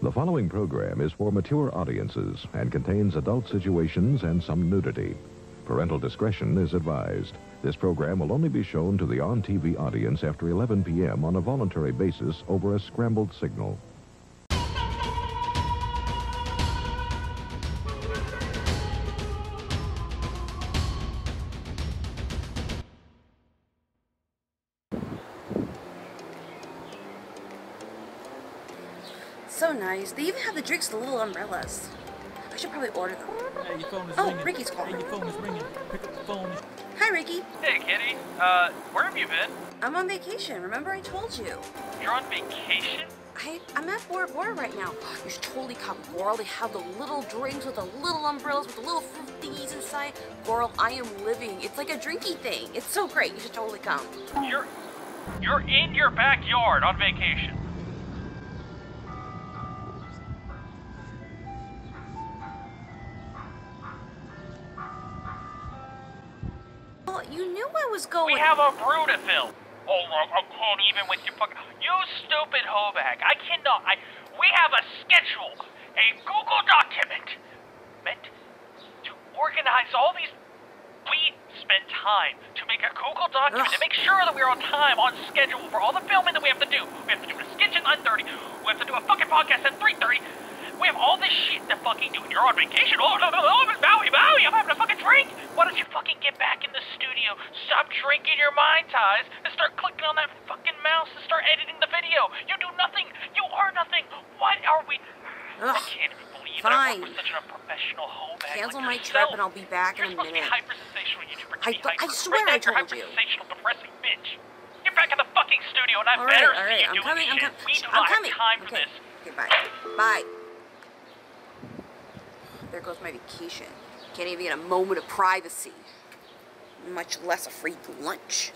The following program is for mature audiences and contains adult situations and some nudity. Parental discretion is advised. This program will only be shown to the on-TV audience after 11 p.m. on a voluntary basis over a scrambled signal. So nice. They even have the drinks, the little umbrellas. I should probably order them. Hey, your phone is oh, ringing. Ricky's calling. Hey, your phone is ringing. Pick up the phone. Hi, Ricky. Hey, Kitty. Where have you been? I'm on vacation. Remember I told you? You're on vacation? I'm at Bora Bora right now. You should totally come. Goral, they have the little drinks with the little umbrellas with the little fruit thingies inside. Goral, I am living. It's like a drinky thing. It's so great. You should totally come. You're in your backyard on vacation. Well, you knew I was going. We have a brew to fill. Oh, I can't even with your fucking... You stupid hoebag. I cannot... We have a schedule. A Google document. Meant to organize all these... We spent time to make a Google document to make sure that we're on time, on schedule for all the filming that we have to do. We have to do a sketch at 9:30. We have to do a fucking podcast at 3:30. We have all this shit to fucking do. And you're on vacation. Oh, no, Maui, I'm having a fucking drink. Why don't you fucking get back in the studio, stop drinking your Mai Tais, and start clicking on that fucking mouse and start editing the video. You do nothing. You are nothing. What are we... I can't believe that I work with such a professional hoebag. Cancel like my trip and I'll be back in a You're supposed to be minute. hypersensational YouTuber. I swear I told you. You're hypersensational, depressing bitch. Get back in the fucking studio and I All better right, see you I'm doing coming, shit. We do not have time for this. Okay, bye. Bye. There goes my vacation. Can't even get a moment of privacy. Much less a free lunch.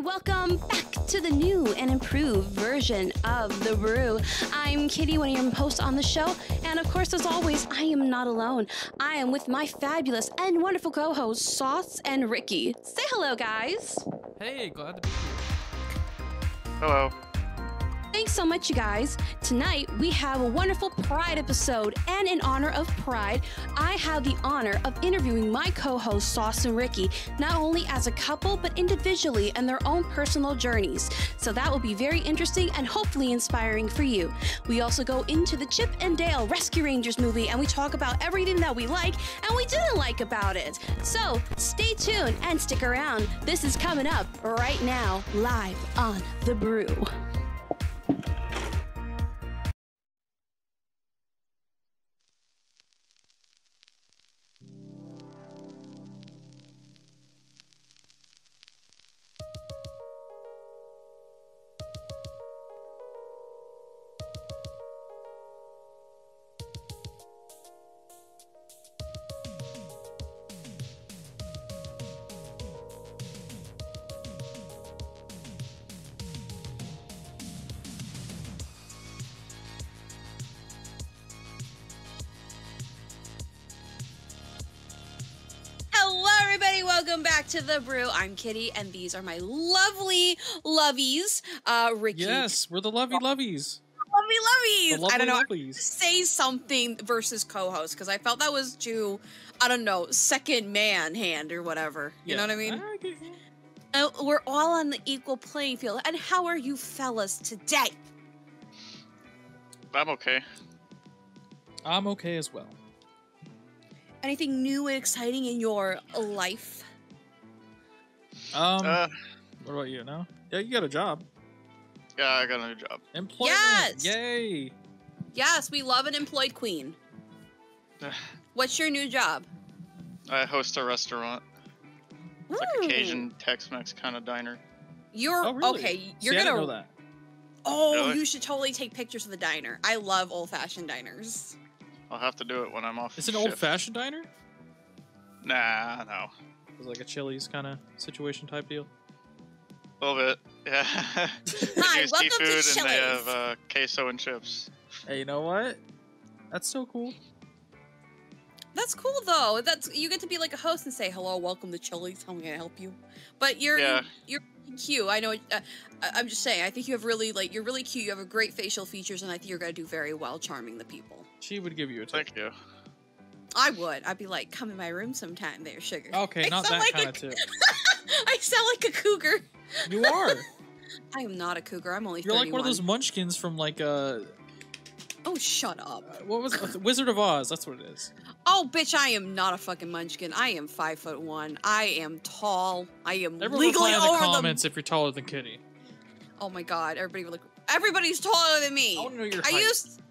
Welcome back to the new and improved version of The Brew. I'm Kitty, one of your hosts on the show, and of course, as always, I am not alone. I am with my fabulous and wonderful co-hosts, Sauce and Ricky. Say hello, guys. Hey, glad to be here. Hello. Thanks so much, you guys. Tonight, we have a wonderful Pride episode, and in honor of Pride, I have the honor of interviewing my co-hosts, Sauce and Ricky, not only as a couple, but individually and their own personal journeys. So that will be very interesting and hopefully inspiring for you. We also go into the Chip and Dale Rescue Rangers movie, and we talk about everything that we like and we didn't like about it. So stay tuned and stick around. This is coming up right now, live on The Brew. Welcome back to The Brew. I'm Kitty, and these are my lovely lovies, Ricky. Yes, we're the lovey lovies. Lovely lovies. The lovely I don't know. Lovies. Say something versus co-host because I felt that was too, I don't know, second man hand or whatever. You know what I mean? We're all on the equal playing field. And how are you fellas today? I'm okay. I'm okay as well. Anything new and exciting in your life? What about you? No? Yeah, you got a job. Yeah, I got a new job. Employment. Yes. Yay. Yes, we love an employed queen. What's your new job? I host a restaurant. It's like a Cajun Tex-Mex kind of diner. You're really? Okay. You're See, I gonna. didn't know that. Oh, Really? You should totally take pictures of the diner. I love old-fashioned diners. I'll have to do it when I'm off It's an shift. old-fashioned diner? Nah, no. It was like a Chili's kind of situation type deal. A little bit, yeah. Hi, They do welcome to seafood and they Chili's. have queso and chips. Hey, you know what? That's still cool. That's cool though. That's you get to be like a host and say hello, welcome to Chili's. How can I help you? But you're cute. I know. I'm just saying. I think you have really you're really cute. You have a great facial features, and I think you're gonna do very well charming the people. She would give you a tip. Thank you. I would. I'd be like, come in my room sometime, there, sugar. Okay, not that kind of tip. I sound like a cougar. You are. I am not a cougar. I'm only. You're 31. like one of those munchkins from like Oh, shut up. what was it? Wizard of Oz? That's what it is. Oh, bitch, I am not a fucking munchkin. I am 5'1". I am tall. I am Everyone legally reply in over the comments if you're taller than Kitty. Oh my god, everybody's taller than me. I want to know your I height. used.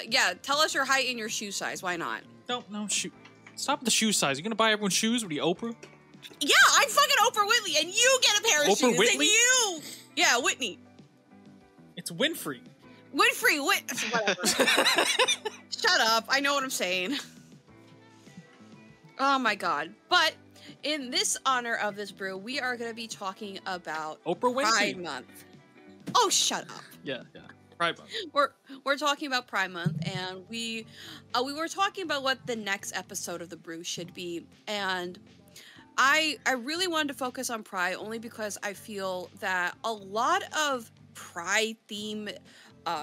Yeah, tell us your height and your shoe size. Why not? No, shoot. Stop with the shoe size. You gonna buy everyone shoes? What are you, Oprah? Yeah, I'm fucking Oprah Whitley, and you get a pair of Oprah shoes. Whitley? And you. Yeah, Whitney. It's Winfrey. Winfrey. Whatever. Shut up. I know what I'm saying. Oh my god. But in this honor of this brew, we are going to be talking about Oprah Winfrey. Pride Month. Oh, shut up. Yeah. Pride Month. We're talking about Pride Month, and we were talking about what the next episode of the brew should be, and I really wanted to focus on Pride only because I feel that a lot of Pride theme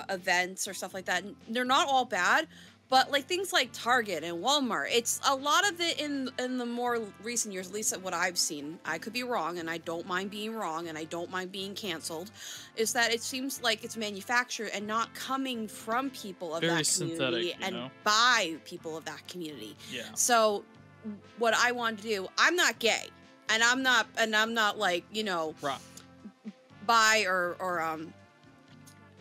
events or stuff like that, they're not all bad, but like things like Target and Walmart, it's a lot of it in the more recent years, at least what I've seen, I could be wrong, and I don't mind being wrong, and I don't mind being canceled, is that it seems like it's manufactured and not coming from people of Very that community synthetic, and by people of that community. Yeah. So what I want to do, I'm not gay, and I'm not like, you know, Right. bi or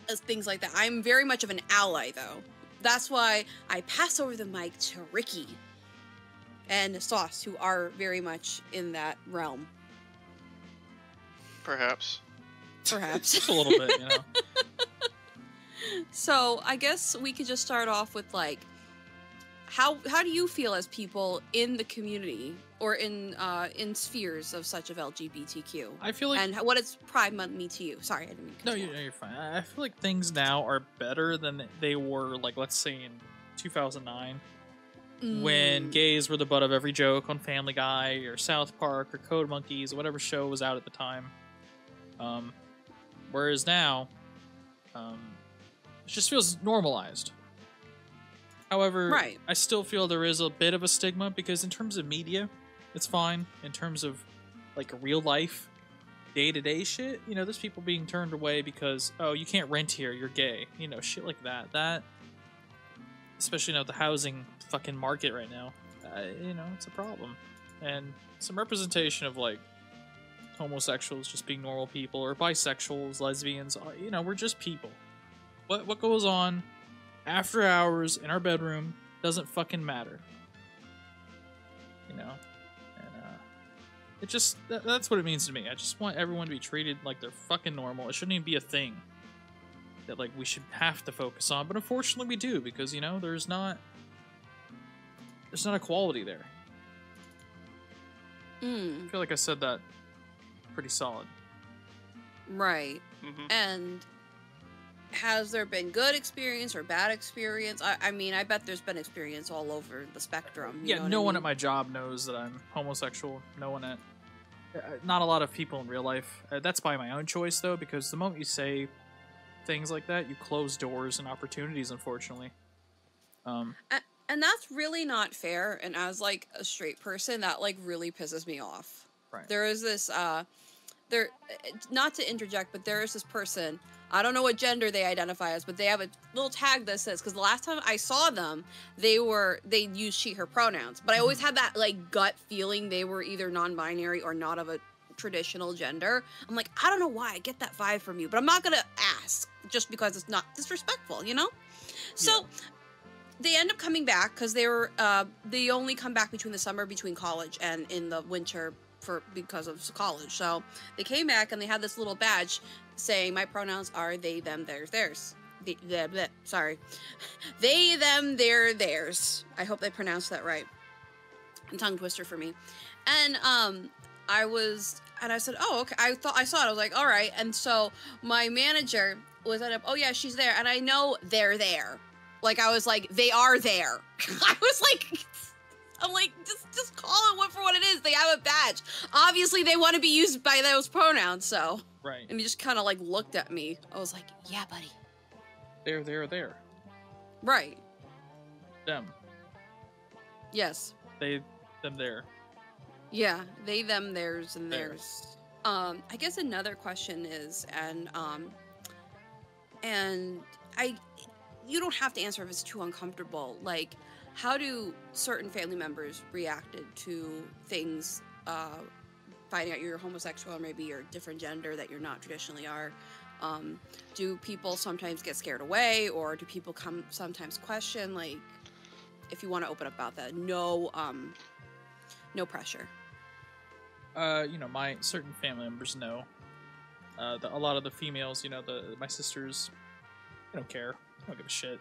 things like that. I'm very much of an ally, though. That's why I pass over the mic to Ricky and Sauce, who are very much in that realm. Perhaps. Perhaps. Just a little bit, you know. So I guess we could just start off with like, how do you feel as people in the community or in spheres of such of LGBTQ? I feel like And what does Pride Month mean to you? Sorry, I didn't mean to no, cut you off. you're fine. I feel like things now are better than they were, like, let's say in 2009, when gays were the butt of every joke on Family Guy or South Park or Code Monkeys or whatever show was out at the time. Whereas now, it just feels normalized. However, Right. I still feel there is a bit of a stigma because in terms of media, it's fine. In terms of like real life, day-to-day shit, you know, there's people being turned away because, oh, you can't rent here, you're gay. You know, shit like that. That, especially now the housing fucking market right now, you know, it's a problem. And some representation of like homosexuals just being normal people or bisexuals, lesbians, you know, we're just people. What goes on after hours in our bedroom doesn't fucking matter, you know. And it just that's what it means to me. I just want everyone to be treated like they're fucking normal. It shouldn't even be a thing that like we should have to focus on, but unfortunately we do, because you know there's not equality there. I feel like I said that pretty solid. Right. Mm-hmm. And has there been good experience or bad experience? I mean, I bet there's been experience all over the spectrum. You know what No I one mean? at my job knows that I'm homosexual. No one at... not a lot of people in real life. That's by my own choice, though, because the moment you say things like that, you close doors and opportunities, unfortunately. And that's really not fair. And as, like, a straight person, that, like, really pisses me off. Right. There is this, not to interject, but there is this person... I don't know what gender they identify as, but they have a little tag that says, because the last time I saw them, they used she, her pronouns. But I always had that, like, gut feeling they were either non-binary or not of a traditional gender. I'm like, I don't know why I get that vibe from you, but I'm not going to ask just because it's not disrespectful, you know? So they end up coming back because they only come back between the summer, between college, and in the winter because of college. So they came back and they had this little badge saying my pronouns are they, them, theirs. Sorry. They, them, theirs. I hope they pronounced that right. A tongue twister for me. And I said, oh, okay. I thought I saw it. I was like, all right. And so my manager was at oh yeah, she's there. And I know they're there. Like, I was like, they are there. I was like, I'm like, just call it for what it is. They have a badge. Obviously, they want to be used by those pronouns, so. Right. And he just kind of, like, looked at me. I was like, yeah, buddy. There. Right. Them. Yes. They, them, there. Yeah, they, them, theirs, and theirs. I guess another question is, you don't have to answer if it's too uncomfortable. Like, how do certain family members reacted to things, finding out you're homosexual or maybe you're a different gender that you're not traditionally are? Do people sometimes get scared away, or do people sometimes question, like, if you want to open up about that? No pressure. My certain family members know. A lot of the females, my sisters, they don't care. They don't give a shit.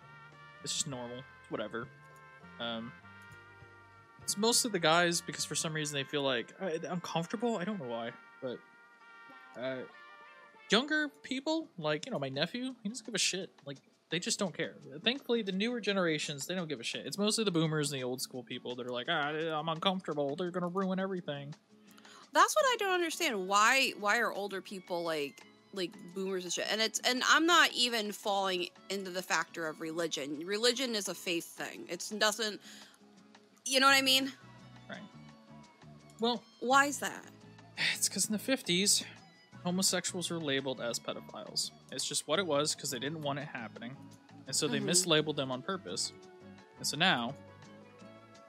It's just normal. It's whatever. It's mostly the guys, because for some reason they feel like uncomfortable. I don't know why, but younger people, like, my nephew, he doesn't give a shit. Like, they just don't care. Thankfully, the newer generations, they don't give a shit. It's mostly the boomers and the old school people that are like, I'm uncomfortable. They're gonna ruin everything. That's what I don't understand. Why are older people like boomers and shit? And I'm not even falling into the factor of religion. Religion is a faith thing. It doesn't, you know what I mean? Right. Well, why is that? It's because in the 50s, homosexuals were labeled as pedophiles. It's just what it was, because they didn't want it happening. And so they mislabeled them on purpose. And so now,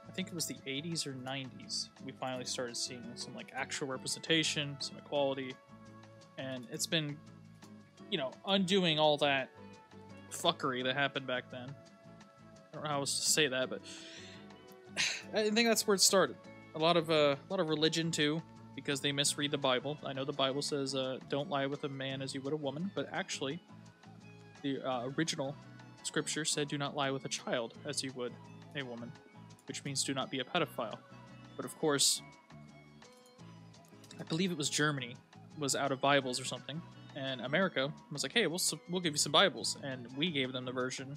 I think it was the 80s or 90s, we finally started seeing some, like, actual representation, some equality. And it's been, undoing all that fuckery that happened back then. I don't know how else to say that, but I think that's where it started. A lot of religion too, because they misread the Bible. I know the Bible says, "Don't lie with a man as you would a woman," but actually, the original scripture said, "Do not lie with a child as you would a woman," which means do not be a pedophile. But of course, I believe it was Germany was out of Bibles or something, and America was like, "Hey, we'll give you some Bibles," and we gave them the version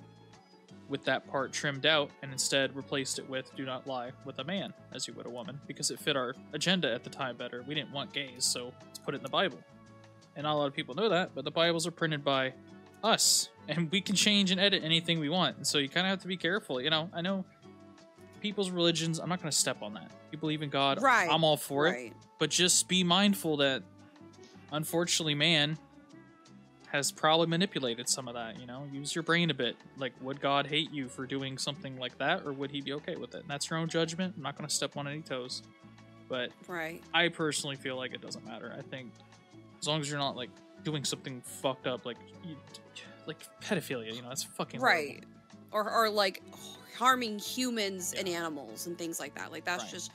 with that part trimmed out, and instead replaced it with "Do not lie with a man as you would a woman," because it fit our agenda at the time better. We didn't want gays, so let's put it in the Bible. And not a lot of people know that, but the Bibles are printed by us, and we can change and edit anything we want, and so you kind of have to be careful. I know people's religions, I'm not going to step on that. You believe in God, right, I'm all for it, but just be mindful that, unfortunately, man has probably manipulated some of that, Use your brain a bit. Like, would God hate you for doing something like that, or would he be okay with it? And that's your own judgment. I'm not going to step on any toes. But I personally feel like it doesn't matter. I think as long as you're not, like, doing something fucked up, like pedophilia, that's fucking right. Or like harming humans and animals and things like that. Like, that's just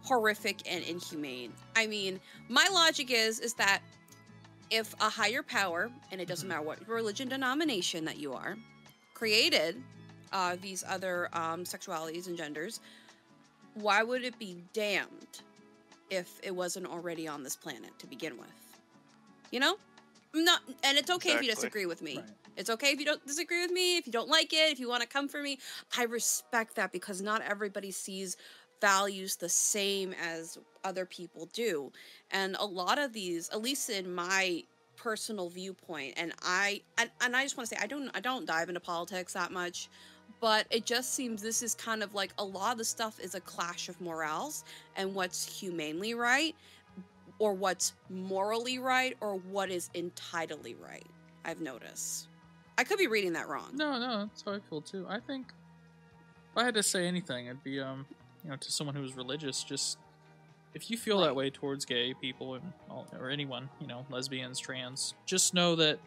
horrific and inhumane. I mean, my logic is that if a higher power, and it doesn't matter what religion denomination that you are, created these other sexualities and genders, why would it be damned if it wasn't already on this planet to begin with? And it's okay if you disagree with me. Right. It's okay if you don't disagree with me, if you don't like it, if you want to come for me. I respect that, because not everybody sees values the same as other people do. And a lot of these, at least in my personal viewpoint, and I just want to say, I don't dive into politics that much, but it just seems this is kind of like a lot of the stuff is a clash of morals and what's humanely right, or what's morally right, or what is entitledly right. I've noticed. I could be reading that wrong. No, that's how I feel too. I think if I had to say anything, it'd be to someone who's religious, just if you feel that way towards gay people or anyone, lesbians, trans, just know that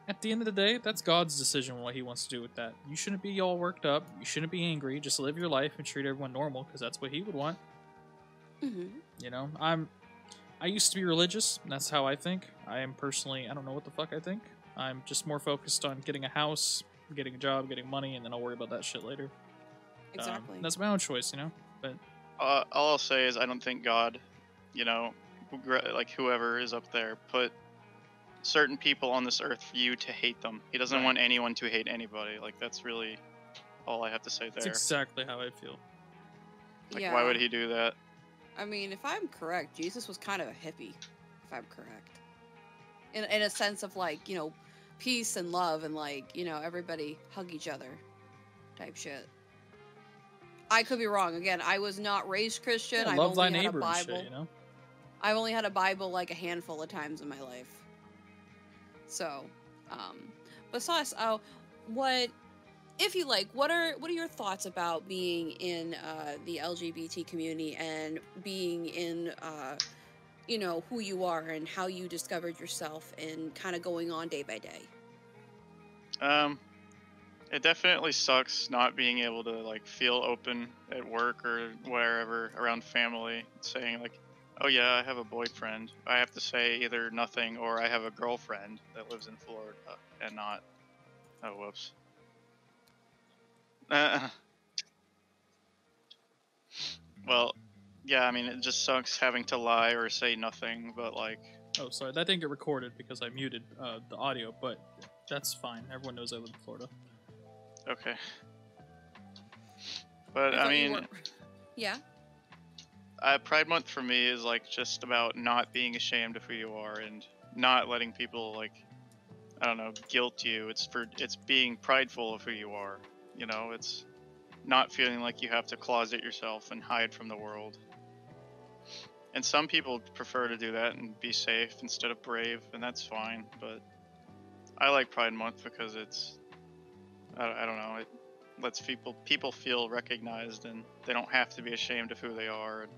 at the end of the day, that's God's decision what he wants to do with that. You shouldn't be all worked up. You shouldn't be angry. Just live your life and treat everyone normal, because that's what he would want. I used to be religious, and that's how I think. I am personally, I don't know what the fuck I think. I'm just more focused on getting a house, getting a job, getting money, and then I'll worry about that shit later. Exactly. That's my own choice, But all I'll say is I don't think God, you know, like whoever is up there, put certain people on this earth for you to hate them. He doesn't want anyone to hate anybody. Like, that's really all I have to say there. That's exactly how I feel. Like, yeah. why would he do that? I mean, if I'm correct, Jesus was kind of a hippie, if I'm correct. In a sense of, like, you know, peace and love and, like, you know, everybody hug each other type shit. I could be wrong. Again, I was not raised Christian. Yeah, I've love thy only had a neighbor and Bible. shit, you know? I've only had a Bible, like, a handful of times in my life. So, but Sauce, what... If you like, what are your thoughts about being in the LGBT community and being in you know, who you are and how you discovered yourself and kind of going on day by day? It definitely sucks not being able to like feel open at work or wherever around family, saying like, "Oh yeah, I have a boyfriend." I have to say either nothing or I have a girlfriend that lives in Florida and not. Oh, whoops. Well, yeah, I mean, it just sucks having to lie or say nothing, but like... Oh, sorry, that didn't get recorded because I muted the audio, but that's fine. Everyone knows I live in Florida. Okay. But, I mean... Yeah? Pride Month for me is, like, just about not being ashamed of who you are and not letting people, like, I don't know, guilt you. It's being prideful of who you are. You know, it's not feeling like you have to closet yourself and hide from the world. And some people prefer to do that and be safe instead of brave, and that's fine. But I like Pride Month because it's, I don't know, it lets people feel recognized and they don't have to be ashamed of who they are. And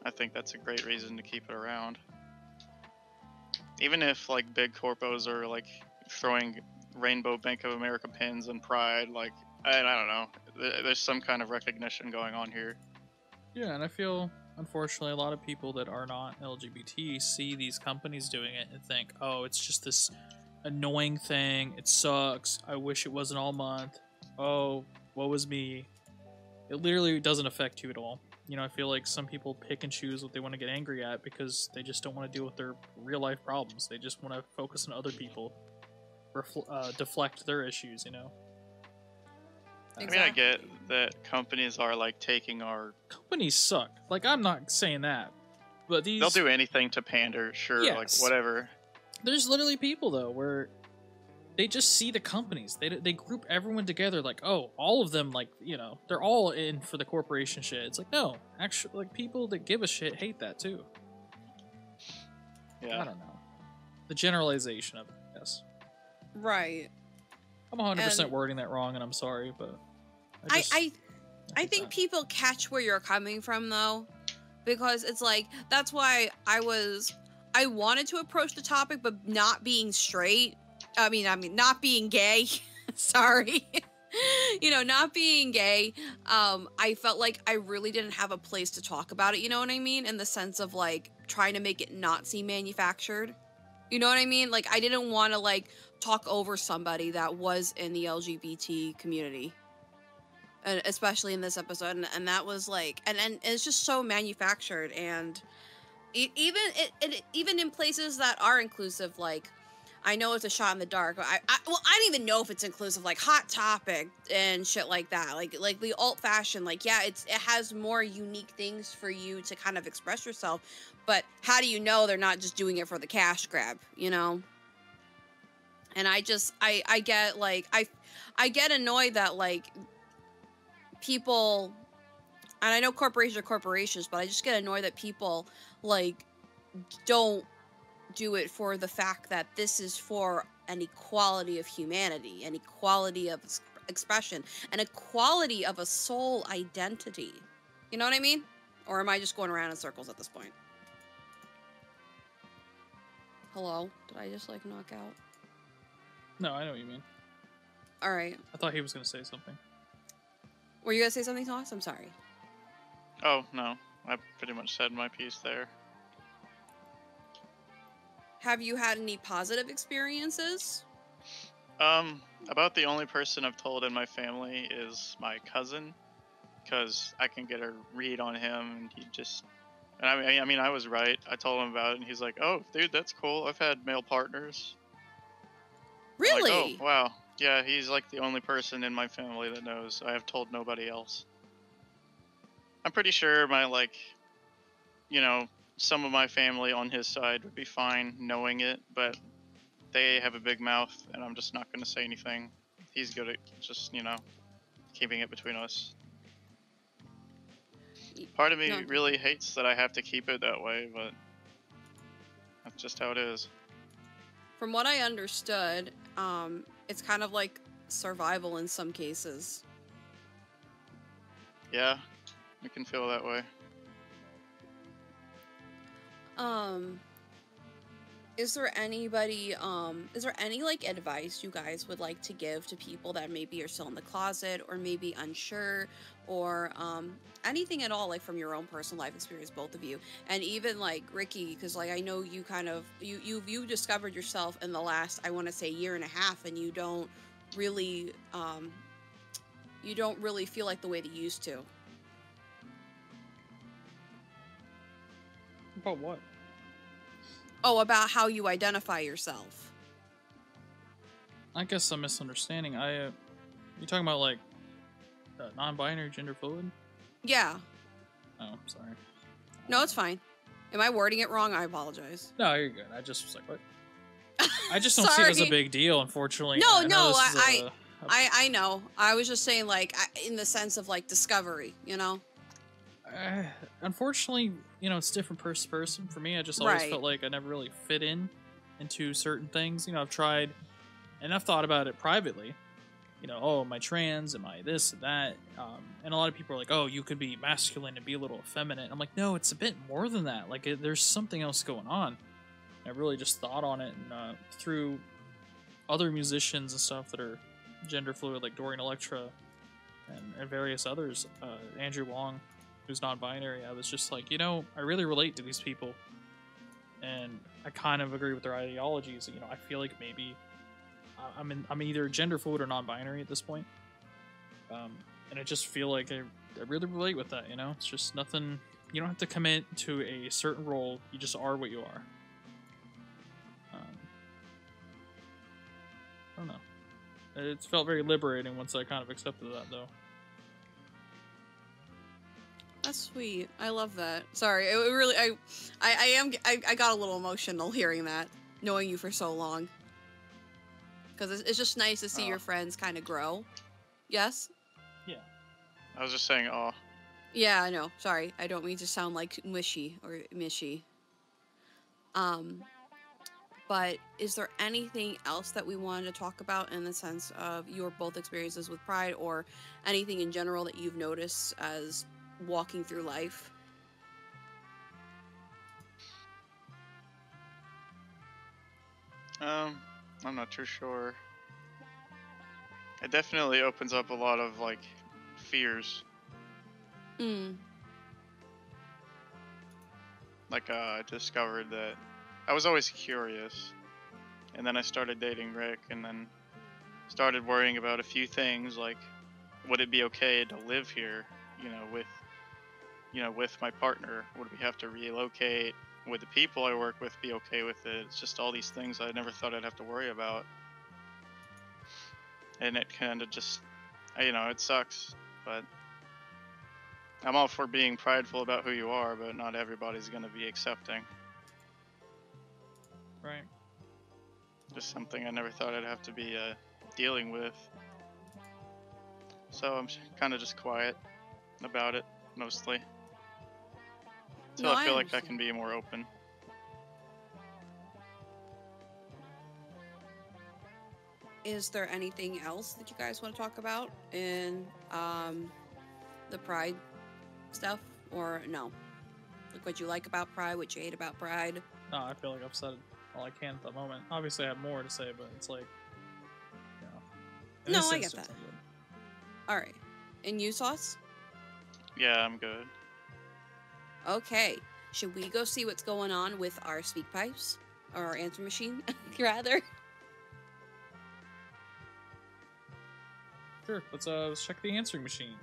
I think that's a great reason to keep it around. Even if like big corpos are like throwing Rainbow Bank of America pins and Pride, like, I don't know. There's some kind of recognition going on here. Yeah, and I feel, unfortunately, a lot of people that are not LGBT see these companies doing it and think, oh, it's just this annoying thing. It sucks. I wish it wasn't all month. Oh, woe is me. It literally doesn't affect you at all. You know, I feel like some people pick and choose what they want to get angry at because they just don't want to deal with their real-life problems. They just want to focus on other people. Deflect their issues, you know. Exactly. I mean, I get that companies are like taking our... Companies suck. Like, I'm not saying that, but these... They'll do anything to pander, sure, Yes. like whatever. There's literally people, though, where they just see the companies. They group everyone together like, oh, all of them, like, you know, they're all in for the corporation shit. It's like, no, actually, like, people that give a shit hate that, too. Yeah. I don't know. The generalization of it, yes. Right. I'm 100% And- wording that wrong, and I'm sorry, but I think people catch where you're coming from, though, because it's like, that's why I wanted to approach the topic, but not being straight. I mean, not being gay. Sorry. You know, not being gay. I felt like I really didn't have a place to talk about it, you know what I mean? In the sense of, like, trying to make it not seem manufactured. You know what I mean? Like, I didn't want to, like, talk over somebody that was in the LGBT community. And especially in this episode. And that was, like... And it's just so manufactured. And even in places that are inclusive, like... I know it's a shot in the dark. But I don't even know if it's inclusive. Like, Hot Topic and shit like that. Like the alt-fashioned. Like, yeah, it has more unique things for you to kind of express yourself. But how do you know they're not just doing it for the cash grab, you know? And I get, like, I get annoyed that, like, people, and I know corporations are corporations, but I just get annoyed that people, like, don't do it for the fact that this is for an equality of humanity, an equality of expression, an equality of a soul identity. You know what I mean? Or am I just going around in circles at this point? Hello? Did I just, like, knock out? No, I know what you mean. Alright. I thought he was going to say something. Were you going to say something, Toss? I'm sorry. Oh, no. I pretty much said my piece there. Have you had any positive experiences? About the only person I've told in my family is my cousin. because I can get a read on him, and he just. And I mean, I was right. I told him about it, and he's like, "Oh, dude, that's cool. I've had male partners." I'm Really? like, oh, wow. Yeah, he's like the only person in my family that knows. I have told nobody else. I'm pretty sure my, like, you know, some of my family on his side would be fine knowing it, but they have a big mouth, and I'm just not going to say anything. He's good at just, keeping it between us. Part of me No. really hates that I have to keep it that way, but that's just how it is. From what I understood, it's kind of like survival in some cases. Yeah, it can feel that way. Is there anybody, is there any, like, advice you guys would like to give to people that maybe are still in the closet or maybe unsure or, anything at all, like, from your own personal life experience, both of you? And even, like, Ricky, because, like, I know you kind of, you discovered yourself in the last, I want to say, year and a half, and you don't really feel like the way that you used to. About what? Oh, about how you identify yourself. I guess I'm misunderstanding. You talking about like non-binary, gender fluid? Yeah. Oh, sorry. No, it's fine. Am I wording it wrong? I apologize. No, you're good. I just was like, what? I just don't see it as a Sorry. big deal, unfortunately. No, I know. I was just saying, like, in the sense of, like, discovery, you know? Unfortunately, it's different person to person. For me, I just always Right. felt like I never really fit into certain things. I've tried, and I've thought about it privately. Oh, am I trans? Am I this and that? And a lot of people are like, oh, you could be masculine and be a little effeminate. I'm like, no, it's a bit more than that. Like, there's something else going on. I really just thought on it, and through other musicians and stuff that are gender fluid, like Dorian Electra and various others, Andrew Wong, who's non-binary. I was just like, I really relate to these people, and I kind of agree with their ideologies. I feel like maybe I'm either gender fluid or non-binary at this point, and I just feel like I really relate with that. It's just nothing. You don't have to commit to a certain role. You just are what you are. I don't know. It's felt very liberating once I kind of accepted that, though. That's sweet. I love that. Sorry, it really, I got a little emotional hearing that, knowing you for so long. Because it's just nice to see your friends kind of grow. Yes? Yeah. I was just saying, oh. Yeah, I know. Sorry, I don't mean to sound like mushy or mishy. But is there anything else that we wanted to talk about in the sense of your both experiences with Pride, or anything in general that you've noticed as walking through life? I'm not too sure. It definitely opens up a lot of, like, fears. Like, I discovered that I was always curious, and then I started dating Rick, and then started worrying about a few things, like, would it be okay to live here, with my partner? Would we have to relocate? Would the people I work with be okay with it? It's just all these things I never thought I'd have to worry about. And it kind of just, it sucks, but I'm all for being prideful about who you are, but not everybody's going to be accepting. Right. Just something I never thought I'd have to be dealing with. So I'm kind of just quiet about it, mostly. So I feel like I can be more open. Is there anything else that you guys want to talk about in the Pride stuff, or no? Like, what you like about Pride, what you hate about Pride? No, I feel like I've said all I can at the moment. Obviously, I have more to say, but it's like, in No, this I get instance, that. I'm good. All right. And you, Sauce? Yeah, I'm good. Okay. Should we go see what's going on with our speak pipes? Or our answer machine, rather? Sure, let's check the answering machine.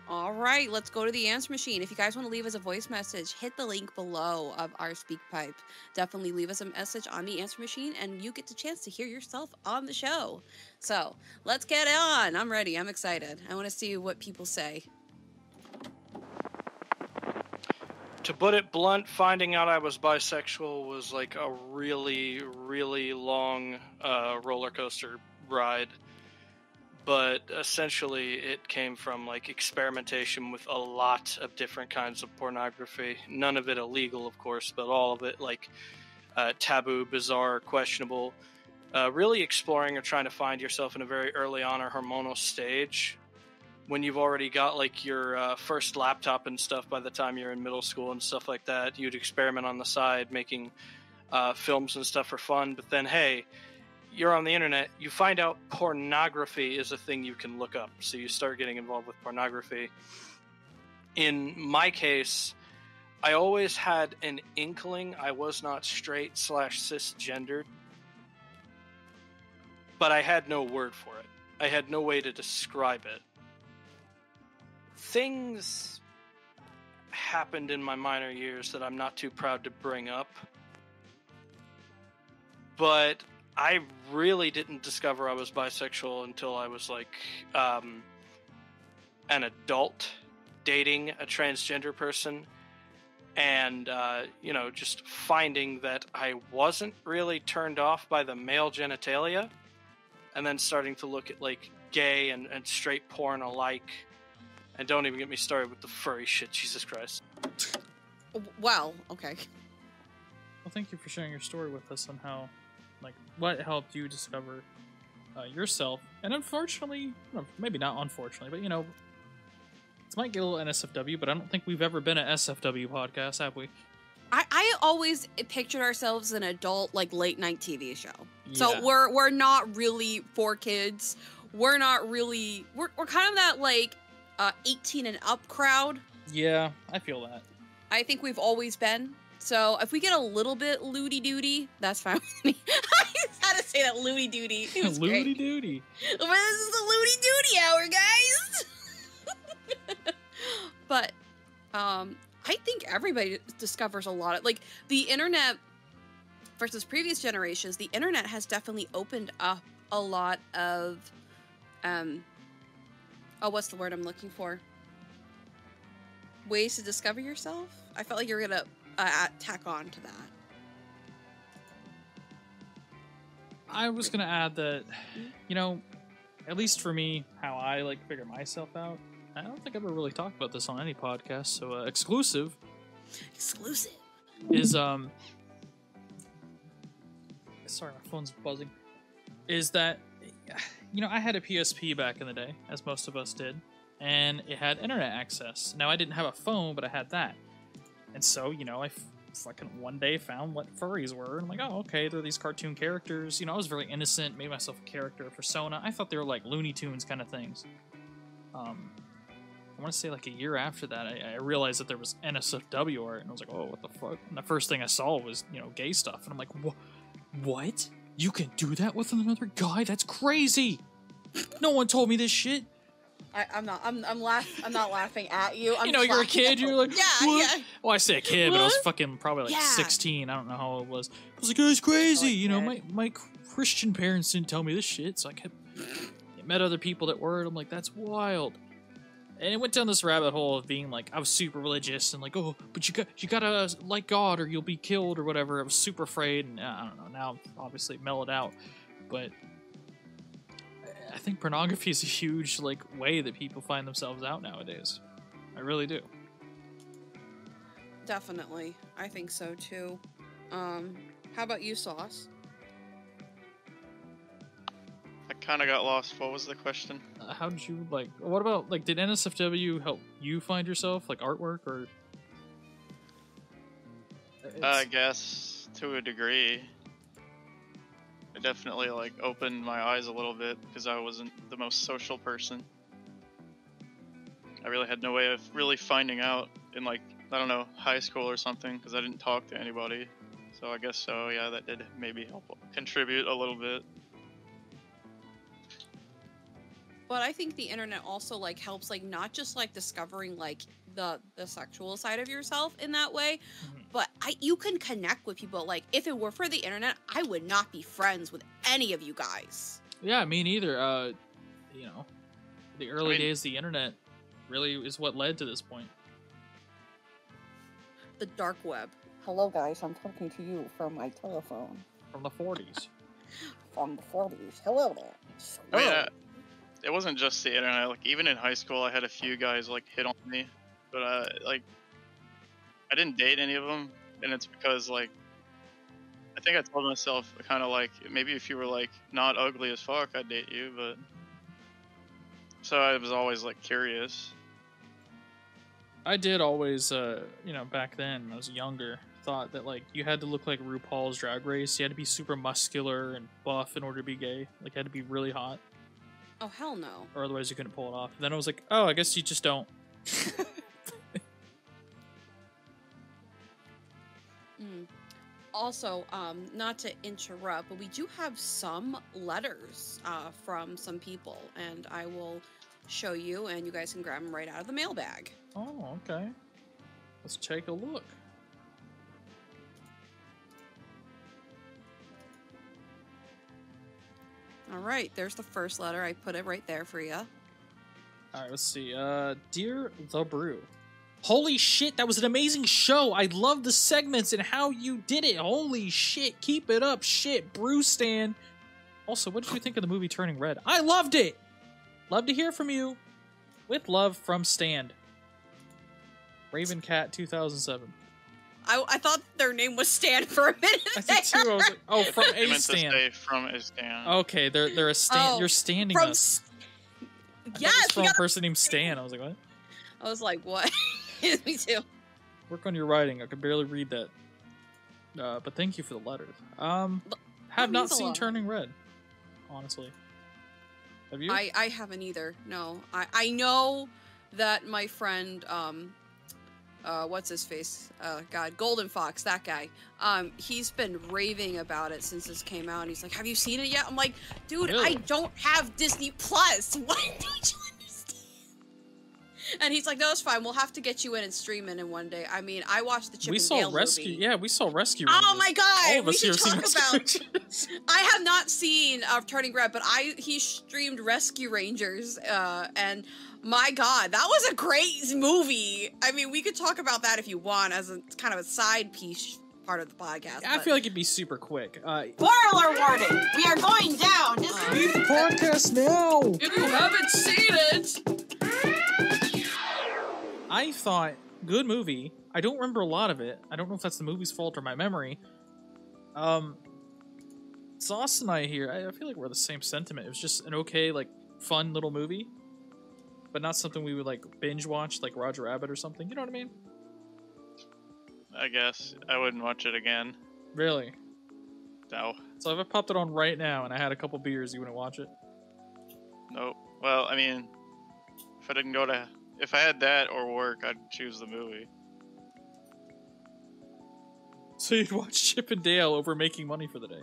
All right, let's go to the answer machine. If you guys want to leave us a voice message, hit the link below of our SpeakPipe. Definitely leave us a message on the answer machine, and you get the chance to hear yourself on the show. So let's get on. I'm ready. I'm excited. I want to see what people say. To put it blunt, finding out I was bisexual was like a really, really long roller coaster ride. But essentially, it came from like experimentation with a lot of different kinds of pornography. None of it illegal, of course, but all of it like taboo, bizarre, questionable. Really exploring or trying to find yourself in a very early on or hormonal stage. When you've already got like your first laptop and stuff by the time you're in middle school and stuff like that, you'd experiment on the side making films and stuff for fun. But then, hey, you're on the internet, you find out pornography is a thing you can look up. So you start getting involved with pornography. In my case, I always had an inkling I was not straight / cisgendered, but I had no word for it. I had no way to describe it. Things happened in my minor years that I'm not too proud to bring up, but I really didn't discover I was bisexual until I was like an adult dating a transgender person and, just finding that I wasn't really turned off by the male genitalia and then starting to look at like gay and straight porn alike. And don't even get me started with the furry shit, Jesus Christ. Well, okay. Well, thank you for sharing your story with us on how, like, what helped you discover yourself. And unfortunately, maybe not unfortunately, but, this might get a little NSFW, but I don't think we've ever been an SFW podcast, have we? I always pictured ourselves an adult, like, late-night TV show. Yeah. So we're not really for kids. We're not really... We're kind of that, like... 18 and up crowd. Yeah, I feel that. I think we've always been. So if we get a little bit looty-dooty, that's fine with me. I just had to say that looty-dooty. Looty-dooty. But this is the looty-dooty hour, guys! But, I think everybody discovers a lot of, like, the internet versus previous generations, the internet has definitely opened up a lot of, what's the word I'm looking for? Ways to discover yourself? I felt like you were gonna tack on to that. I was gonna add that, at least for me, how I like figure myself out, I don't think I've ever really talked about this on any podcast, so exclusive is, sorry, my phone's buzzing, is that, I had a PSP back in the day, as most of us did, and it had internet access. Now, I didn't have a phone, but I had that. And so, I fucking one day found what furries were, and I'm like, oh, okay, they're these cartoon characters. I was very innocent, made myself a character, a persona. I thought they were like Looney Tunes kind of things. I want to say like a year after that, I realized that there was NSFW art, and I was like, oh, what the fuck? And the first thing I saw was, gay stuff, and I'm like, what? You can do that with another guy? That's crazy! No one told me this shit. I'm not laughing at you. You're a kid. You're like, yeah, what? yeah. Well, I say a kid, What? but I was fucking probably like 16. I don't know how old it was. I was like, that's crazy. My Christian parents didn't tell me this shit, so I met other people that were. And I'm like, that's wild. And it went down this rabbit hole of being like, I was super religious and like, oh, but you gotta like God or you'll be killed or whatever. I was super afraid, and I don't know. Now, obviously, mellowed out, but I think pornography is a huge like way that people find themselves out nowadays. I really do. Definitely, I think so too. How about you, Sauce? I kind of got lost. What was the question? How did you like? What about like? Did NSFW help you find yourself, like artwork or? I guess to a degree. It definitely like opened my eyes a little bit because I wasn't the most social person. I really had no way of really finding out in like, I don't know, high school or something because I didn't talk to anybody. So I guess so, yeah, that did maybe help contribute a little bit. But I think the internet also like helps like not just like discovering like the sexual side of yourself in that way, but you can connect with people. Like if it were for the internet, I would not be friends with any of you guys. Yeah, me neither. You know, the early days of the internet really is what led to this point. The dark web. Hello guys, I'm talking to you from my telephone. From the 40s. From the 40s. Hello there. Oh yeah. It wasn't just the internet. Like even in high school, I had a few guys like hit on me, but like I didn't date any of them, and it's because like I think I told myself kind of like maybe if you were like not ugly as fuck, I'd date you, but so I was always like curious. I did always, you know, back then when I was younger, thought that like you had to look like RuPaul's Drag Race. You had to be super muscular and buff in order to be gay. Like you had to be really hot. Oh, hell no. Or otherwise you couldn't pull it off. Then I was like, oh, I guess you just don't. Also, not to interrupt, but we do have some letters from some people, and I will show you, and you guys can grab them right out of the mailbag. Oh, okay. Let's take a look. All right, there's the first letter. I put it right there for you. All right, let's see. Dear The Brew. Holy shit, that was an amazing show. I love the segments and how you did it. Holy shit, keep it up. Shit, Brew Stan. Also, what did you think of the movie Turning Red? I loved it. Love to hear from you. With love from Stan. Raven Cat 2007. I thought their name was Stan for a minute. I did too. I was like, oh, from a meant Stan. To say from a Stan. Okay, they're a Stan. Oh, you're standing from us. Yes, from a person named Stan. I was like, what? I was like, what? Me too. Work on your writing. I could barely read that. But thank you for the letters. Have not seen Turning Red. Honestly, have you? I haven't either. No, I know that my friend what's his face? God, Golden Fox, that guy. He's been raving about it since this came out, and he's like, "Have you seen it yet?" I'm like, "Dude, really? I don't have Disney Plus. Why don't you understand?" And he's like, "No, it's fine. We'll have to get you in and stream it in one day." I mean, I watched the Chip and Dale Rescue. movie. Yeah, we saw Rescue. Oh Rangers. my god! All of We us here should have talk seen about. Rescue Rangers. I have not seen Turning Red, but he streamed Rescue Rangers, and my god, that was a great movie. I mean, we could talk about that if you want as a kind of a side piece part of the podcast. I feel like it'd be super quick. Spoiler warning! We are going down! Leave the podcast now! If you haven't seen it! I thought, good movie. I don't remember a lot of it. I don't know if that's the movie's fault or my memory. Sauce and I here, I feel like we're the same sentiment. It was just an okay, like, fun little movie. But not something we would, like, binge watch, like Roger Rabbit or something. You know what I mean? I guess I wouldn't watch it again. Really? No. So if I popped it on right now and I had a couple beers, you wouldn't watch it? Nope. Well, I mean, if I had that or work, I'd choose the movie. So you'd watch Chip and Dale over making money for the day?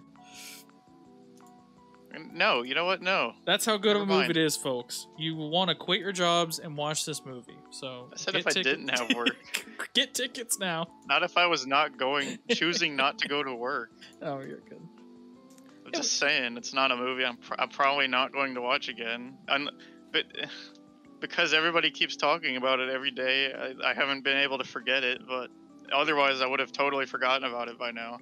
No, you know what? No. That's how good of a Never movie mind. it is, folks. You will want to quit your jobs and watch this movie. So I said if I didn't have work. Get tickets now. Not if I was choosing not to go to work. Oh, you're good. I'm just saying, it's not a movie I'm probably not going to watch again. But because everybody keeps talking about it every day, I haven't been able to forget it, but otherwise I would have totally forgotten about it by now.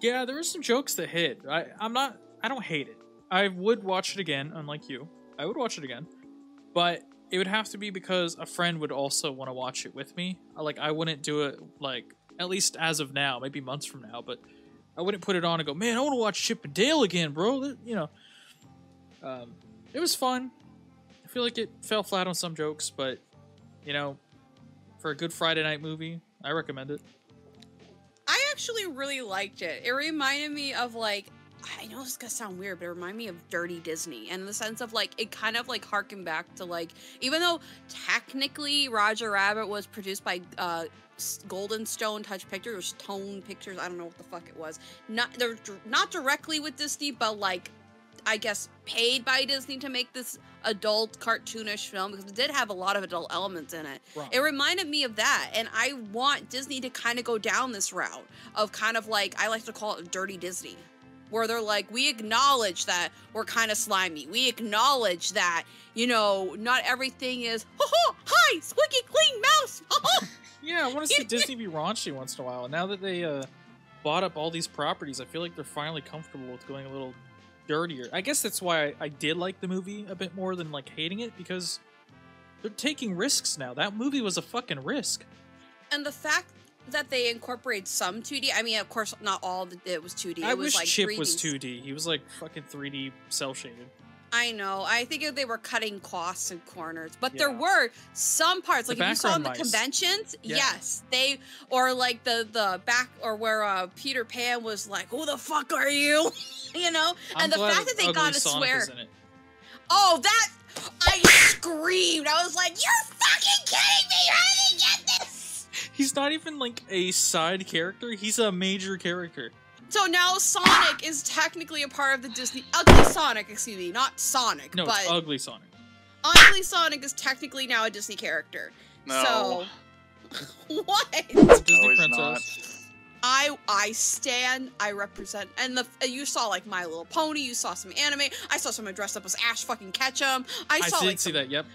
Yeah, there were some jokes that hit. I don't hate it. I would watch it again, unlike you. I would watch it again. But it would have to be because a friend would also want to watch it with me. Like, I wouldn't do it, like, at least as of now, maybe months from now, but I wouldn't put it on and go, man, I want to watch Chip and Dale again, bro. You know. It was fun. I feel like it fell flat on some jokes, but, you know, for a good Friday night movie, I recommend it. I actually really liked it. It reminded me of, like, I know this is gonna sound weird, but it reminded me of Dirty Disney, and in the sense of, like, it kind of, like, harkened back to, like, even though technically Roger Rabbit was produced by Golden Stone Touch Pictures, Tone Pictures, I don't know what the fuck it was. They're not directly with Disney, but, like, I guess, paid by Disney to make this adult cartoonish film, because it did have a lot of adult elements in it. Right. It reminded me of that, and I want Disney to kind of go down this route of kind of like, I like to call it dirty Disney, where they're like, we acknowledge that we're kind of slimy. We acknowledge that, you know, not everything is, hi, squeaky clean mouse. Yeah, I want to see Disney be raunchy once in a while. Now that they bought up all these properties, I feel like they're finally comfortable with going a little dirtier. I guess that's why I did like the movie a bit more than like hating it, because they're taking risks now. That movie was a fucking risk. And the fact that they incorporate some 2D, I mean, of course, not all that it was 2D. I it was wish like Chip 3D. was 2D. He was like fucking 3D cell shaded. I know. I think they were cutting costs and corners, but Yeah. there were some parts, like The if you saw in the background mice. conventions, Yeah. yes, they, or like the back, or where Peter Pan was like, "Who the fuck are you?" You know, I'm and the glad fact that they Ugly got to Sonic swear. is in it. Oh, that I screamed. I was like, "You're fucking kidding me! How did you get this?" He's not even like a side character. He's a major character. So now Sonic is technically a part of the Disney Ugly Sonic, excuse me, not Sonic, No, but it's Ugly Sonic. Ugly Sonic is technically now a Disney character. No. So what? Disney No, he's princess. I stand, I represent, and you saw like My Little Pony, you saw some anime, I saw someone dressed up as Ash fucking Ketchum, I saw did like see that. Yep.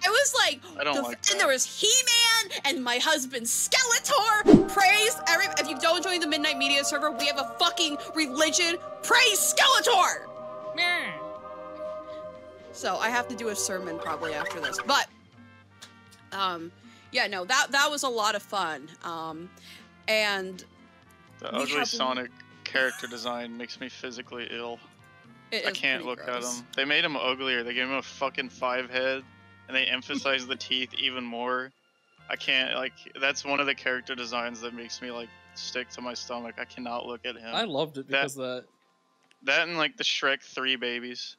I was like, I don't like and that. there was He-Man and my husband Skeletor. Praise if you don't join the Midnight Media server, we have a fucking religion. Praise Skeletor. So I have to do a sermon probably after this, but yeah, no, that was a lot of fun. And The we ugly have- Sonic character design makes me physically ill. it I is can't pretty look at gross. him. They made him uglier. They gave him a fucking 5 head, and they emphasized the teeth even more. I can't, like, that's one of the character designs that makes me, like, stick to my stomach. I cannot look at him. I loved it because of that. That and, like, the Shrek 3 babies.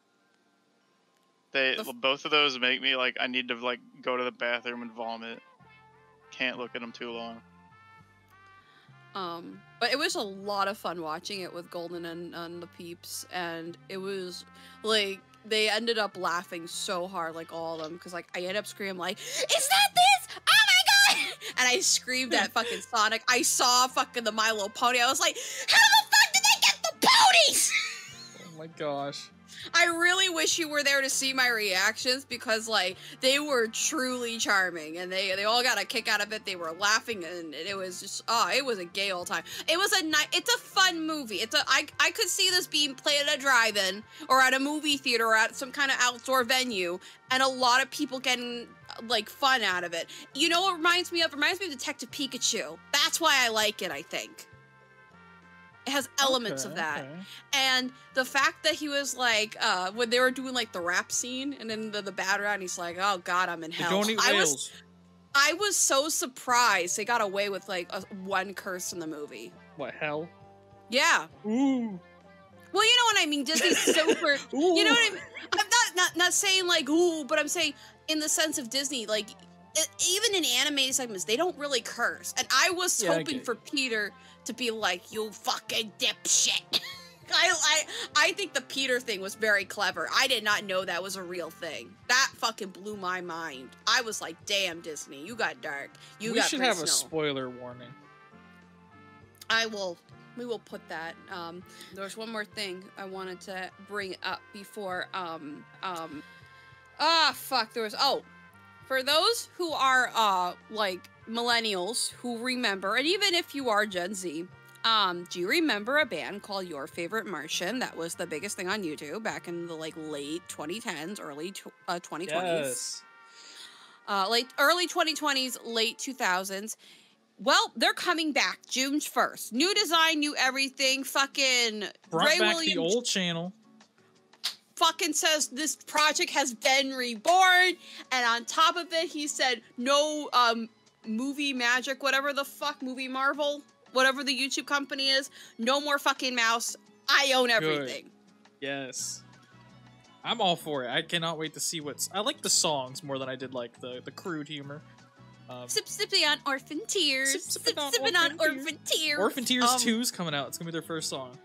Both of those make me, like, I need to, like, go to the bathroom and vomit. Can't look at them too long. But it was a lot of fun watching it with Golden and the peeps, and it was like they ended up laughing so hard, like all of them, because like I ended up screaming like, "Is that this? Oh my god!" And I screamed at fucking Sonic. I saw fucking the My Little Pony. I was like, "How the fuck did they get the ponies?" Oh my gosh. I really wish you were there to see my reactions, because like they were truly charming, and they all got a kick out of it. They were laughing, and it was just it was a gay old time. It was it's a fun movie. I could see this being played at a drive-in or at a movie theater or at some kind of outdoor venue, and a lot of people getting like fun out of it. You know what it reminds me of? It reminds me of Detective Pikachu. That's why I like it, I think. It has elements of that. Okay. And the fact that he was like, when they were doing like the rap scene, and then the bad rat, he's like, "Oh God, I'm in hell." Don't eat whales. I was so surprised they got away with like one curse in the movie. What, hell? Yeah. Ooh. Well, you know what I mean. Disney's super. Ooh. You know what I mean. I'm not saying like ooh, but I'm saying in the sense of Disney, like even in animated segments, they don't really curse. And I was Yeah, I hoping get for Peter to be like, "You fucking dipshit." I think the Peter thing was very clever. I did not know that was a real thing. That fucking blew my mind. I was like, "Damn, Disney, you got dark. You We got should Prince have a Snow." spoiler warning. We will put that. There's one more thing I wanted to bring up before, for those who are, like, millennials who remember, and even if you are Gen Z, do you remember a band called Your Favorite Martian? That was the biggest thing on YouTube back in the, like, late 2010s, early 2020s. Yes. Early 2020s, late 2000s. Well, they're coming back June 1st. New design, new everything. Fucking Brought Ray back Williams the old channel. fucking says this project has been reborn. And on top of it, he said no movie magic, whatever the fuck, movie Marvel, whatever the YouTube company is. No more fucking mouse. I own everything. Yes. I'm all for it. I cannot wait to see I like the songs more than I did like the crude humor. Sipping on orphan tears. Sipping on orphan tears. Orphan Tears 2's coming out. It's gonna be their first song.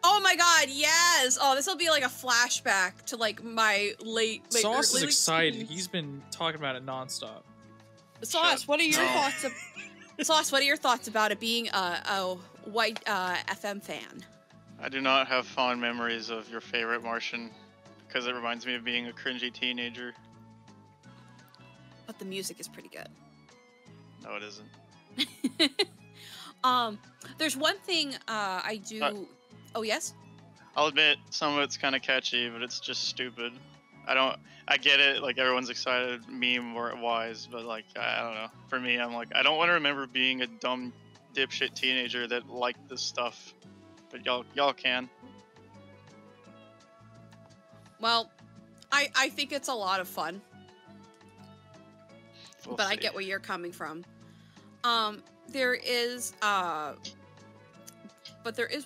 Oh my god, yes! Oh, this will be like a flashback to like my late. Sauce is early excited. teens. He's been talking about it nonstop. Sauce, what are your thoughts? Sauce, what are your thoughts about it being a white FM fan? I do not have fond memories of your favorite Martian because it reminds me of being a cringy teenager. But the music is pretty good. No, it isn't. There's one thing I do. Oh yes. I'll admit some of it's kind of catchy, but it's just stupid. I get it. Like everyone's excited, meme wise, but like I don't know. For me, I'm like I don't want to remember being a dumb dipshit teenager that liked this stuff. But y'all can. Well, I think it's a lot of fun. We'll but see. I get where you're coming from. There is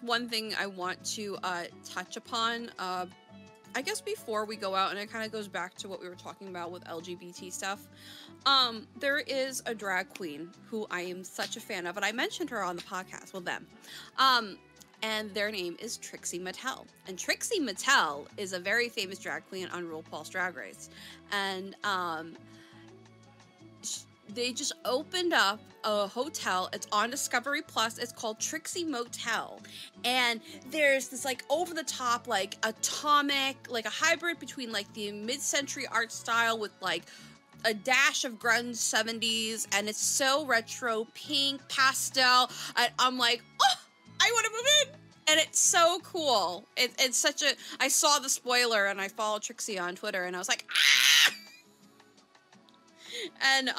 one thing I want to touch upon. I guess before we go out, and it kind of goes back to what we were talking about with LGBT stuff. There is a drag queen who I am such a fan of, and I mentioned her on the podcast. Well, them. And their name is Trixie Mattel. And Trixie Mattel is a very famous drag queen on RuPaul's Drag Race. And they just opened up a hotel. It's on Discovery Plus. It's called Trixie Motel. And there's this like over the top, like atomic, like a hybrid between like the mid-century art style with like a dash of grunge 70s. And it's so retro, pink, pastel. I'm like, oh, I want to move in. And it's so cool. It's such a, I saw the spoiler and I followed Trixie on Twitter and I was like, ah! And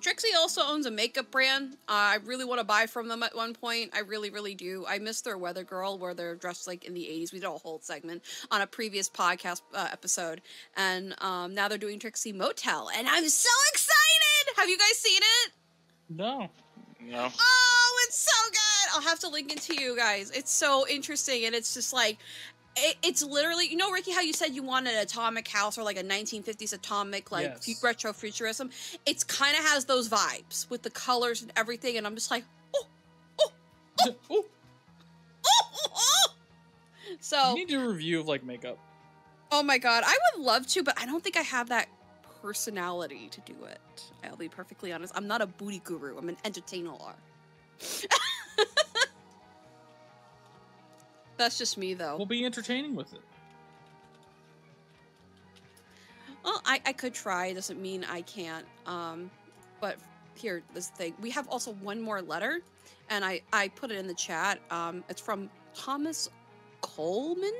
Trixie also owns a makeup brand. I really want to buy from them at one point. I really, really do. I miss their Weather Girl where they're dressed like in the 80s. We did a whole segment on a previous podcast episode. And now they're doing Trixie Motel. And I'm so excited! Have you guys seen it? No. No. Oh, it's so good! I'll have to link it to you guys. It's so interesting and it's just like... It's literally, you know, Ricky, how you said you wanted an atomic house or like a 1950s atomic, like yes. retro futurism. It's kind of has those vibes with the colors and everything. And I'm just like, oh, oh, oh, oh, oh, oh. So you need to review of like makeup. Oh my God. I would love to, but I don't think I have that personality to do it. I'll be perfectly honest. I'm not a booty guru. I'm an entertainer. That's just me, though. We'll be entertaining with it. Well, I could try. It doesn't mean I can't. But here, this thing. We have also one more letter, and I put it in the chat. It's from Thomas Coleman.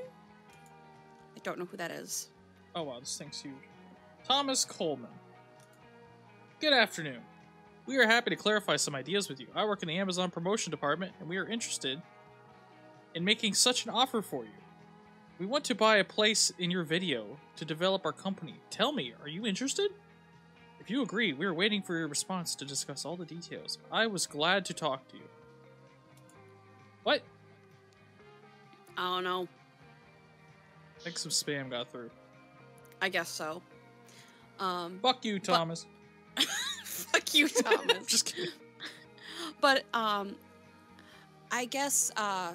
I don't know who that is. Oh, wow, this thing's huge. Thomas Coleman. Good afternoon. We are happy to clarify some ideas with you. I work in the Amazon promotion department, and we are interested in making such an offer for you. We want to buy a place in your video to develop our company. Tell me, are you interested? If you agree, we are waiting for your response to discuss all the details. I was glad to talk to you. What? I don't know. I think some spam got through. I guess so. Fuck you, Thomas. Fuck you, Thomas. Just kidding. But, I guess,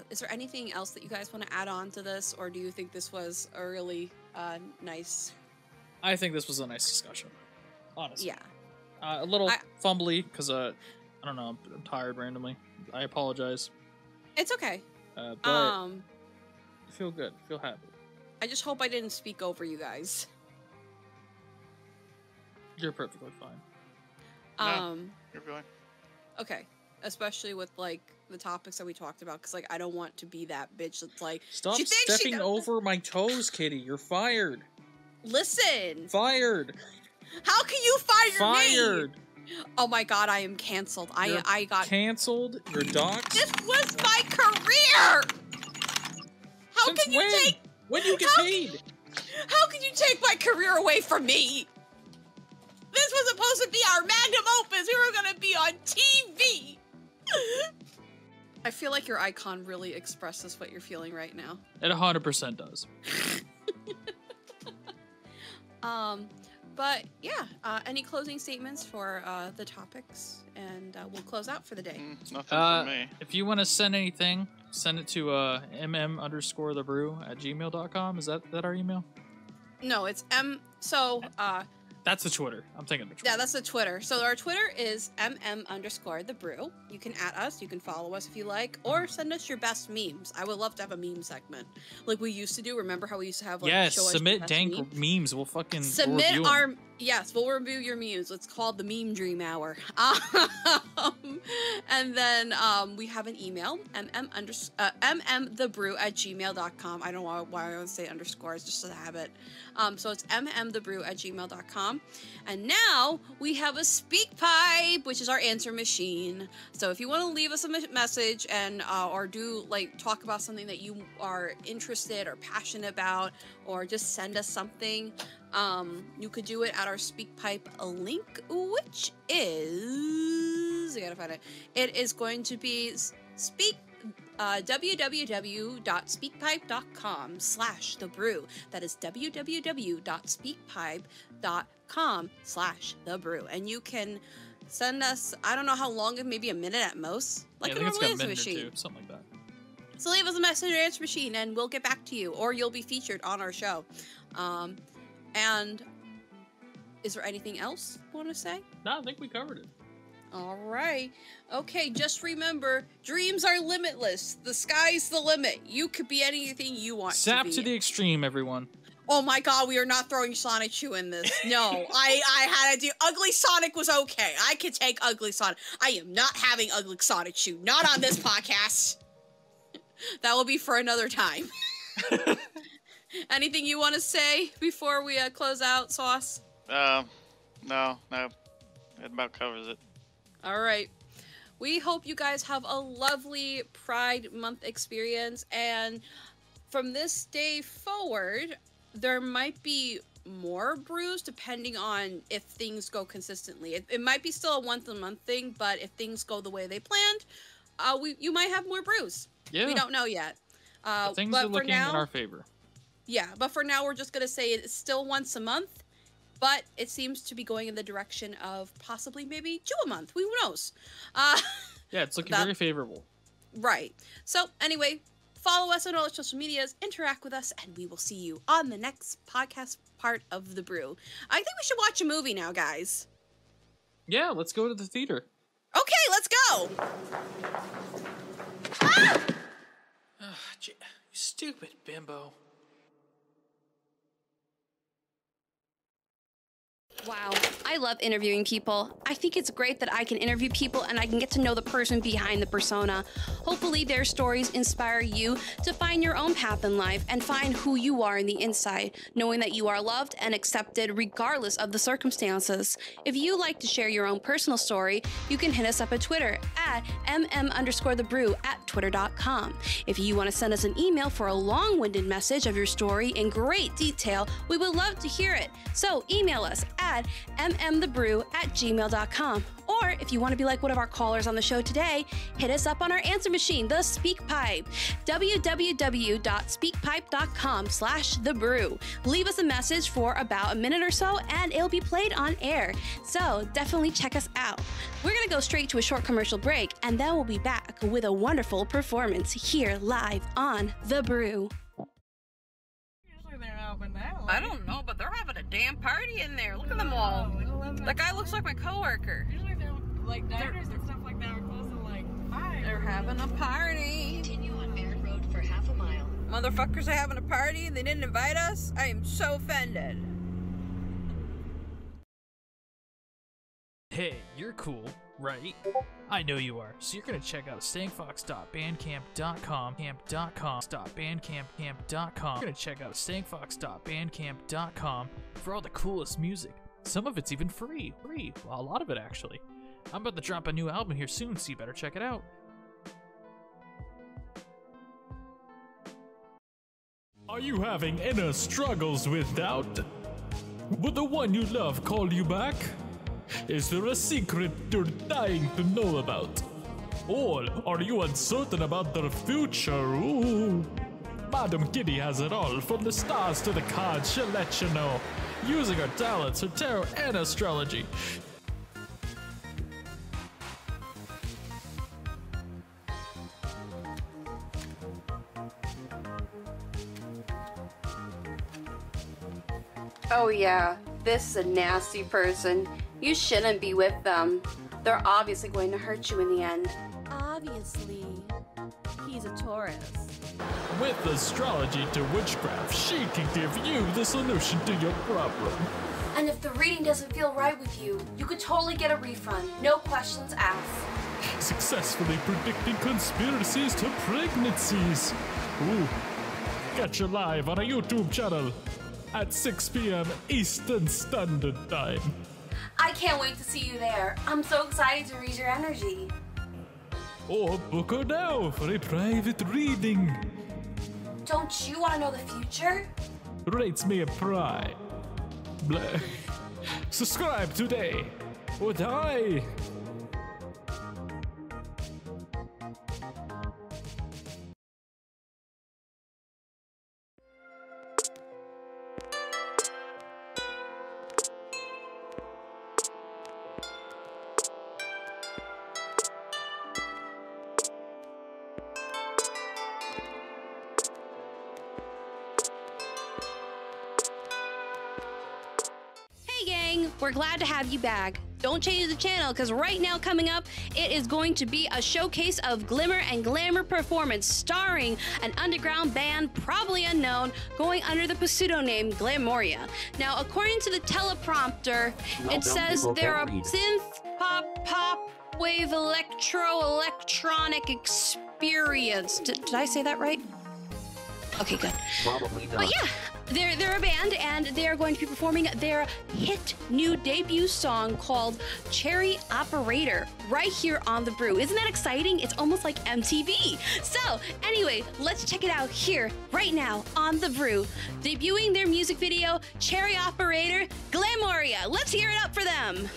is there anything else that you guys want to add on to this, or do you think this was a really nice... I think this was a nice discussion, honestly. Yeah. A little fumbly, because, I don't know, I'm tired randomly. I apologize. It's okay. But I feel good. I feel happy. I just hope I didn't speak over you guys. You're perfectly fine. No, you're fine. Okay. Especially with, like, the topics that we talked about, because, like, I don't want to be that bitch that's like... Stop stepping over my toes, Kitty. You're fired. Listen. Fired. How can you fire me? Fired. Oh my God, I am canceled. I got... Canceled? You're doxxed? This was my career! How Since can you when? take... When do you get paid? How can you take my career away from me? This was supposed to be our magnum opus. We were going to be on TV. I feel like your icon really expresses what you're feeling right now. It 100% does. But yeah, any closing statements for the topics, and we'll close out for the day. Nothing from me. If you want to send anything send it to mm_thebrew@gmail.com. Is that our email? No, it's That's the Twitter. I'm thinking the Twitter. Yeah, that's the Twitter. So our Twitter is mm_thebrew. You can at us, you can follow us if you like, or send us your best memes. I would love to have a meme segment like we used to do. Remember how we used to have like yes, show us submit your best dank memes. We'll fucking submit review our 'em. yes, we'll review your memes. It's called the Meme Dream Hour. And then we have an email mmthebrew@gmail.com. I don't know why I would say underscore. It's just a habit. So it's mmthebrew@gmail.com. And now we have a SpeakPipe, which is our answer machine. So if you want to leave us a message and or do like talk about something that you are interested or passionate about, or just send us something, you could do it at our SpeakPipe link, which is, I gotta find it. It is going to be www.speakpipe.com/thebrew. That is www.speakpipe.com/thebrew. And you can send us, I don't know how long, maybe a minute at most. Like I think it's got a answer minute machine. or two, something like that. So leave us a message or answer machine and we'll get back to you, or you'll be featured on our show. And is there anything else you want to say? No, I think we covered it. All right. Okay, just remember, dreams are limitless. The sky's the limit. You could be anything you want Sap to be. to the extreme, everyone. Oh my god, we are not throwing Sonic Chew in this. No, I had to do... Ugly Sonic was okay. I could take Ugly Sonic. I am not having Ugly Sonic Chew. Not on this podcast. That will be for another time. Anything you want to say before we close out, Sauce? No. It about covers it. All right. We hope you guys have a lovely Pride Month experience. And from this day forward, there might be more brews depending on if things go consistently. It might be still a once-a-month thing, but if things go the way they planned, you might have more brews. Yeah. We don't know yet. Things but are looking for now, in our favor. Yeah, but for now, we're just going to say it's still once a month, but it seems to be going in the direction of possibly maybe 2 a month. Who knows? Yeah, it's looking very favorable. Right. So, anyway, follow us on all our social medias, interact with us, and we will see you on the next podcast part of The Brew. I think we should watch a movie now, guys. Yeah, let's go to the theater. Okay, let's go! Ah! You stupid bimbo. Wow, I love interviewing people. I think it's great that I can interview people and I can get to know the person behind the persona. Hopefully their stories inspire you to find your own path in life and find who you are in the inside, knowing that you are loved and accepted regardless of the circumstances. If you like to share your own personal story, you can hit us up at Twitter at mm_thebrew@twitter.com. If you want to send us an email for a long-winded message of your story in great detail, we would love to hear it. So email us at mmthebrew@gmail.com. Or if you want to be like one of our callers on the show today, hit us up on our answer machine, the SpeakPipe, www.speakpipe.com/thebrew. Leave us a message for about a minute or so and it'll be played on air. So definitely check us out. We're going to go straight to a short commercial break and then we'll be back with a wonderful performance here live on The Brew. I don't know, but they're having a damn party in there. Look at them all. That guy looks like my coworker. Usually they're like diners and stuff like that are closed at like 5. They're having a party. Continue on Merritt Road for half a mile. Motherfuckers are having a party and they didn't invite us? I am so offended. Hey, you're cool, right? I know you are. So you're gonna check out stankfox.bandcamp.com, You're gonna check out stankfox.bandcamp.com for all the coolest music. Some of it's even free. Well, a lot of it actually. I'm about to drop a new album here soon, so you better check it out. Are you having inner struggles with doubt? Would the one you love call you back? Is there a secret you're dying to know about? Or are you uncertain about their future? Ooh. Madam Kitty has it all, from the stars to the cards, she'll let you know. Using her talents, her tarot, and astrology. Oh yeah, this is a nasty person. You shouldn't be with them. They're obviously going to hurt you in the end. Obviously, he's a Taurus. With astrology to witchcraft, she can give you the solution to your problem. And if the reading doesn't feel right with you, you could totally get a refund. No questions asked. Successfully predicting conspiracies to pregnancies. Ooh. Catch her live on a YouTube channel at 6 p.m. Eastern Standard Time. I can't wait to see you there. I'm so excited to read your energy. Or book her now for a private reading. Don't you want to know the future? Rates me a pride. Blah. Subscribe today or die. We're glad to have you back. Don't change the channel, because right now coming up, it is going to be a showcase of glimmer and glamour performance starring an underground band, probably unknown, going under the pseudonym Glamoria. Now, according to the teleprompter, it says they're a synth, pop, wave, electronic experience. Did I say that right? Okay, good. Probably not. But yeah, they're a band, and they're going to be performing their hit new debut song called Cherry Operator right here on The Brew. Isn't that exciting? It's almost like MTV. So anyway, let's check it out here right now on The Brew. Debuting their music video, Cherry Operator, Glamoria. Let's hear it up for them.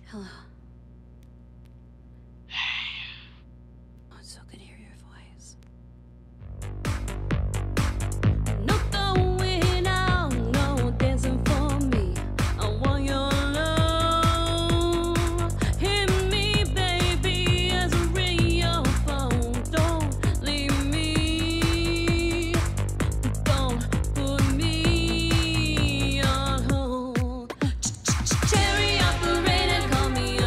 Hello. Hey. Oh, it's so good to hear your voice. Not going out, no dancing for me. I want your love. Hit me, baby, as a real phone. Don't leave me. Don't put me on hold. Cherry operator, call me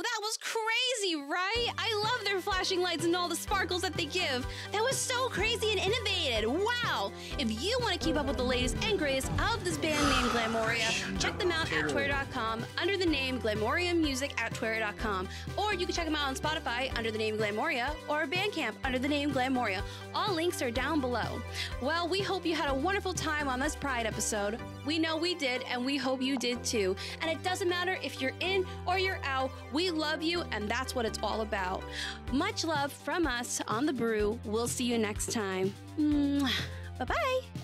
that was crazy, right? I love their flashing lights and all the sparkles that they give. That was so crazy and innovative. Wow! If you want to keep up with the latest and greatest of this band named Glamoria, check them out at Twitter.com under the name Glamoria Music at Twitter.com. Or you can check them out on Spotify under the name Glamoria or Bandcamp under the name Glamoria. All links are down below. Well, we hope you had a wonderful time on this Pride episode. We know we did, and we hope you did too. And it doesn't matter if you're in or you're out, we love you, and that's what it's all about. Much love from us on The Brew. We'll see you next time. Bye-bye.